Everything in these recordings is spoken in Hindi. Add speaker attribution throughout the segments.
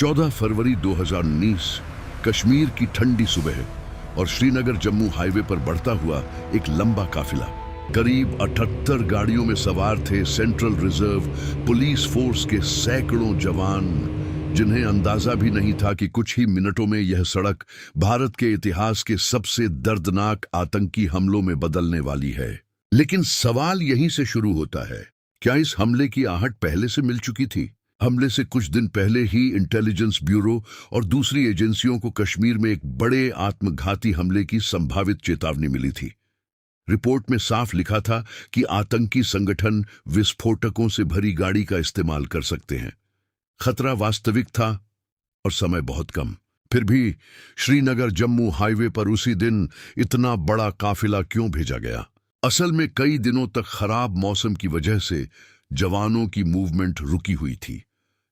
Speaker 1: 14 फरवरी 2019 कश्मीर की ठंडी सुबह और श्रीनगर जम्मू हाईवे पर बढ़ता हुआ एक लंबा काफिला। करीब 78 गाड़ियों में सवार थे सेंट्रल रिजर्व पुलिस फोर्स के सैकड़ों जवान, जिन्हें अंदाजा भी नहीं था कि कुछ ही मिनटों में यह सड़क भारत के इतिहास के सबसे दर्दनाक आतंकी हमलों में बदलने वाली है। लेकिन सवाल यहीं से शुरू होता है, क्या इस हमले की आहट पहले से मिल चुकी थी? हमले से कुछ दिन पहले ही इंटेलिजेंस ब्यूरो और दूसरी एजेंसियों को कश्मीर में एक बड़े आत्मघाती हमले की संभावित चेतावनी मिली थी। रिपोर्ट में साफ लिखा था कि आतंकी संगठन विस्फोटकों से भरी गाड़ी का इस्तेमाल कर सकते हैं। खतरा वास्तविक था और समय बहुत कम। फिर भी श्रीनगर जम्मू हाईवे पर उसी दिन इतना बड़ा काफिला क्यों भेजा गया? असल में कई दिनों तक खराब मौसम की वजह से जवानों की मूवमेंट रुकी हुई थी।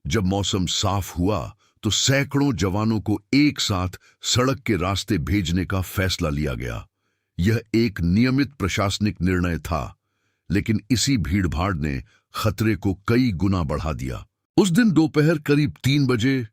Speaker 1: जब मौसम साफ हुआ तो सैकड़ों जवानों को एक साथ सड़क के रास्ते भेजने का फैसला लिया गया। यह एक नियमित प्रशासनिक निर्णय था, लेकिन इसी भीड़भाड़ ने खतरे को कई गुना बढ़ा दिया। उस दिन दोपहर करीब 3 बजे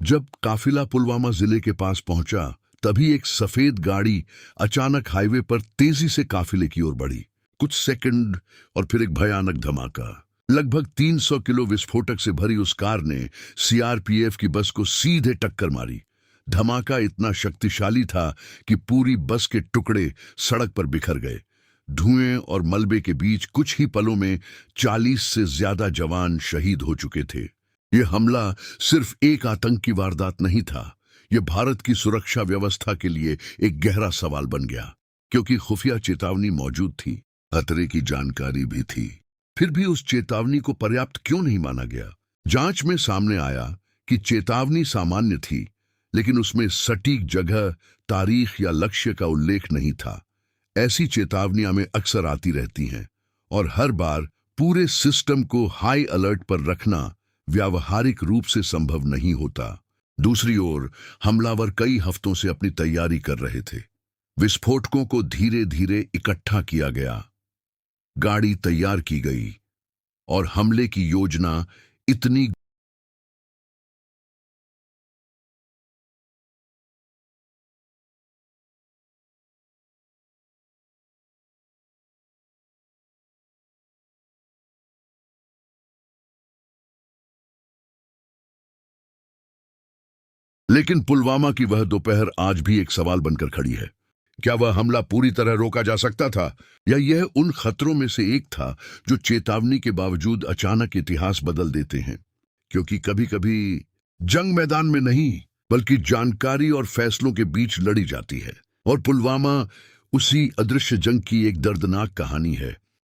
Speaker 1: जब काफिला पुलवामा जिले के पास पहुंचा, तभी एक सफेद गाड़ी अचानक हाईवे पर तेजी से काफिले की ओर बढ़ी। कुछ सेकंड और फिर एक भयानक धमाका। लगभग 300 किलो विस्फोटक से भरी उस कार ने सीआरपीएफ की बस को सीधे टक्कर मारी। धमाका इतना शक्तिशाली था कि पूरी बस के टुकड़े सड़क पर बिखर गए। धुएं और मलबे के बीच कुछ ही पलों में 40 से ज्यादा जवान शहीद हो चुके थे। यह हमला सिर्फ एक आतंकी वारदात नहीं था, यह भारत की सुरक्षा व्यवस्था के लिए एक गहरा सवाल बन गया। क्योंकि खुफिया चेतावनी मौजूद थी, खतरे की जानकारी भी थी, फिर भी उस चेतावनी को पर्याप्त क्यों नहीं माना गया? जांच में सामने आया कि चेतावनी सामान्य थी, लेकिन उसमें सटीक जगह, तारीख या लक्ष्य का उल्लेख नहीं था। ऐसी चेतावनियां में अक्सर आती रहती हैं और हर बार पूरे सिस्टम को हाई अलर्ट पर रखना व्यावहारिक रूप से संभव नहीं होता। दूसरी ओर हमलावर कई हफ्तों से अपनी तैयारी कर रहे थे। विस्फोटकों को धीरे धीरे इकट्ठा किया गया, गाड़ी तैयार की गई और हमले की योजना इतनी लेकिन पुलवामा की वह दोपहर आज भी एक सवाल बनकर खड़ी है। क्या वह हमला पूरी तरह रोका जा सकता था, या यह उन खतरों में से एक था जो चेतावनी के बावजूद अचानक इतिहास बदल देते हैं? क्योंकि कभी कभी जंग मैदान में नहीं, बल्कि जानकारी और फैसलों के बीच लड़ी जाती है, और पुलवामा उसी अदृश्य जंग की एक दर्दनाक कहानी है।